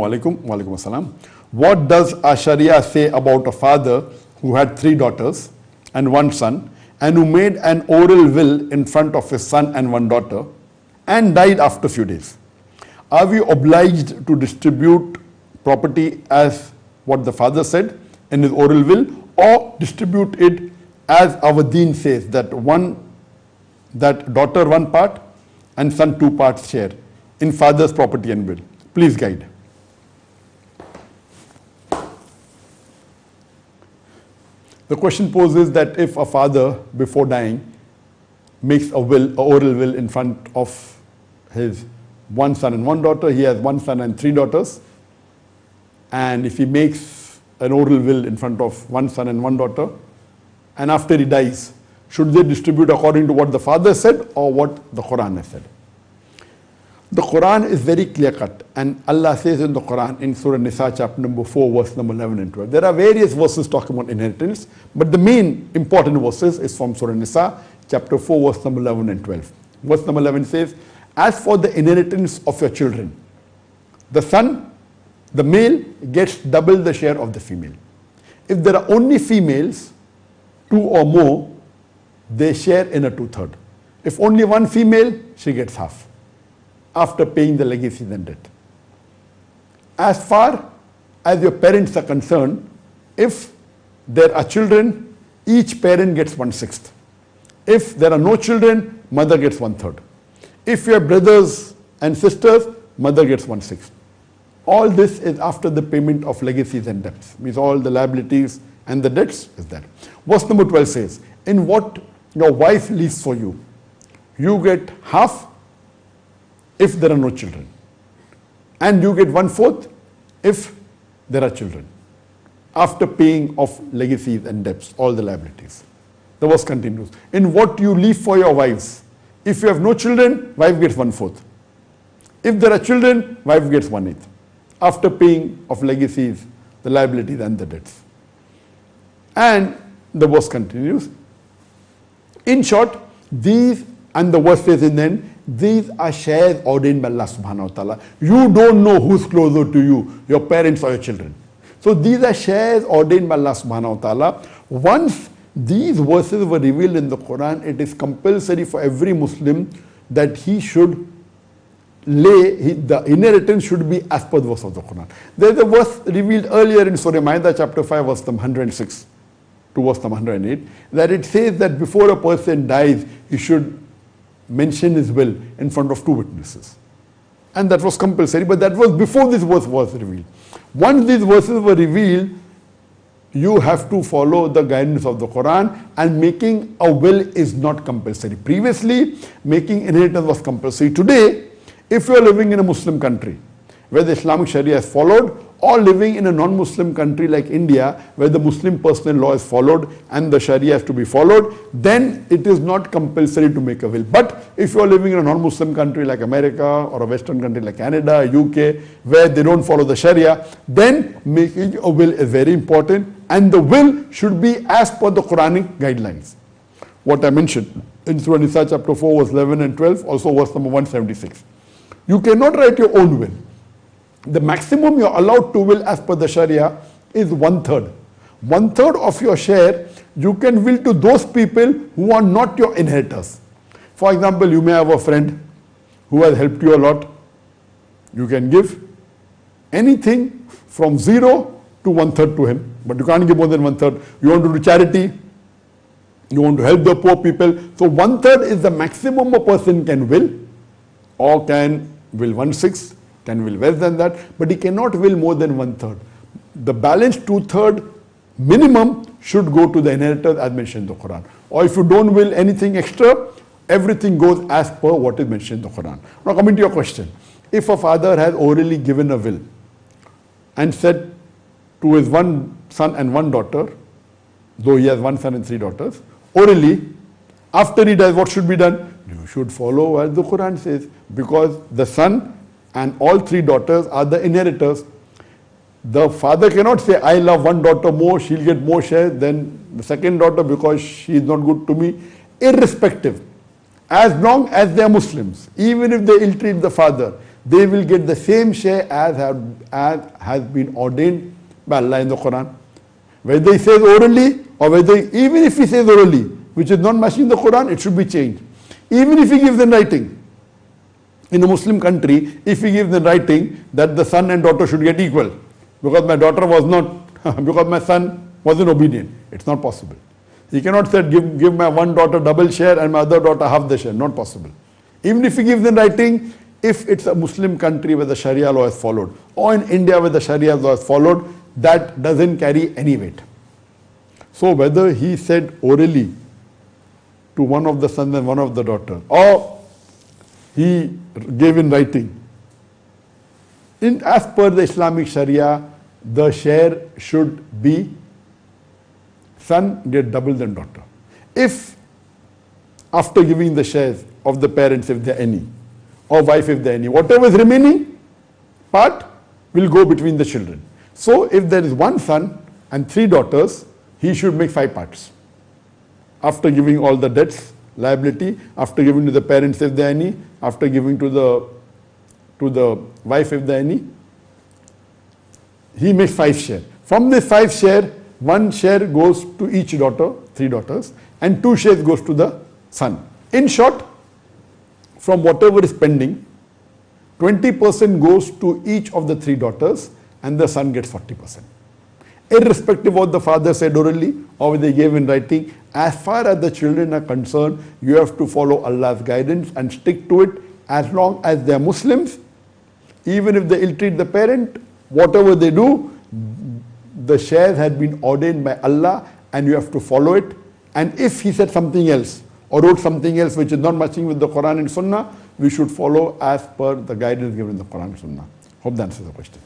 Walaikum assalam. What does our Sharia say about a father who had 3 daughters and 1 son and who made an oral will in front of his son and 1 daughter and died after a few days? Are we obliged to distribute property as what the father said in his oral will, or distribute it as our deen says, that daughter 1 part and son 2 parts share in father's property and will? Please guide. The question poses that if a father before dying makes an oral will in front of his 1 son and 1 daughter, he has 1 son and 3 daughters, and if he makes an oral will in front of 1 son and 1 daughter, and after he dies, should they distribute according to what the father said or what the Quran has said? The Quran is very clear cut, and Allah says in the Quran in Surah Nisa chapter number 4 verse number 11 and 12. There are various verses talking about inheritance, but the main important verses is from Surah Nisa chapter 4 verse number 11 and 12. Verse number 11 says, as for the inheritance of your children, the son, the male, gets double the share of the female. If there are only females, 2 or more, they share in a 2/3. If only 1 female, she gets half, after paying the legacies and debt. As far as your parents are concerned, if there are children, each parent gets 1/6. If there are no children, mother gets 1/3. If you have brothers and sisters, mother gets 1/6. All this is after the payment of legacies and debts, means all the liabilities and the debts is there. Verse number 12 says, in what your wife leaves for you, you get half if there are no children, and you get 1/4 if there are children, after paying of legacies and debts, all the liabilities. The verse continues, in what you leave for your wives, if you have no children, wife gets 1/4. If there are children, wife gets 1/8, after paying of legacies, the liabilities and the debts. And the verse continues, in short, these, and the verse says in the end, these are shares ordained by Allah subhanahu wa ta'ala. You don't know who's closer to you, your parents or your children. So these are shares ordained by Allah subhanahu wa ta'ala. Once these verses were revealed in the Quran, it is compulsory for every Muslim that he should the inheritance should be as per the verse of the Quran. There is a verse revealed earlier in Surah Ma'idah chapter 5 verse number 106 to verse number 108, that it says that before a person dies, he should mention his will in front of 2 witnesses. And that was compulsory, but that was before this verse was revealed. Once these verses were revealed, you have to follow the guidance of the Quran, and making a will is not compulsory. Previously, making inheritance was compulsory. Today, if you are living in a Muslim country where the Islamic Sharia is followed, or living in a non-Muslim country like India where the Muslim personal law is followed and the Sharia has to be followed, then it is not compulsory to make a will. But if you are living in a non-Muslim country like America or a Western country like Canada, UK, where they don't follow the Sharia, then making a will is very important, and the will should be as per the Quranic guidelines. What I mentioned in Surah Nisa chapter 4 verse 11 and 12, also verse number 176. You cannot write your own will. The maximum you are allowed to will as per the Sharia is 1/3. 1/3 of your share you can will to those people who are not your inheritors. For example, you may have a friend who has helped you a lot. You can give anything from 0 to 1/3 to him, but you can't give more than 1/3. You want to do charity, you want to help the poor people, so 1/3 is the maximum a person can will, or can will 1/6, can will less than that, but he cannot will more than 1/3. The balance 2/3 minimum should go to the inheritors as mentioned in the Quran. Or if you don't will anything extra, everything goes as per what is mentioned in the Quran. Now coming to your question, if a father has orally given a will and said to his 1 son and 1 daughter, though he has 1 son and 3 daughters, orally, after he dies, what should be done? You should follow as the Quran says, because the son and all 3 daughters are the inheritors. The father cannot say, I love 1 daughter more, she'll get more share than the second daughter because she is not good to me. Irrespective, as long as they are Muslims, even if they ill-treat the father, they will get the same share as has been ordained by Allah in the Quran. Whether he says orally or whether, even if he says orally, which is not matching the Quran, it should be changed. Even if he gives in writing. In a Muslim country, if he gives in writing that the son and daughter should get equal, because my daughter was not, because my son wasn't obedient, it's not possible. He cannot say, give my one daughter double share and my other daughter half the share, not possible. Even if he gives in writing, if it's a Muslim country where the Sharia law is followed, or in India where the Sharia law is followed, that doesn't carry any weight. So whether he said orally to one of the sons and one of the daughter, or he gave in writing, as per the Islamic Sharia, the share should be son get double than daughter. If after giving the shares of the parents, if there are any, or wife if there are any, whatever is remaining part will go between the children. So if there is one son and 3 daughters, he should make 5 parts. After giving all the debts, liability, after giving to the parents if there are any, after giving to the wife if there are any, he makes 5 share. From this 5 share, 1 share goes to each daughter, 3 daughters, and 2 shares goes to the son. In short, from whatever is pending, 20% goes to each of the 3 daughters and the son gets 40%. Irrespective of what the father said orally or whether he gave in writing, as far as the children are concerned, you have to follow Allah's guidance and stick to it as long as they are Muslims. Even if they ill-treat the parent, whatever they do, the shares had been ordained by Allah and you have to follow it. And if he said something else or wrote something else which is not matching with the Quran and Sunnah, we should follow as per the guidance given in the Quran and Sunnah. Hope that answers the question.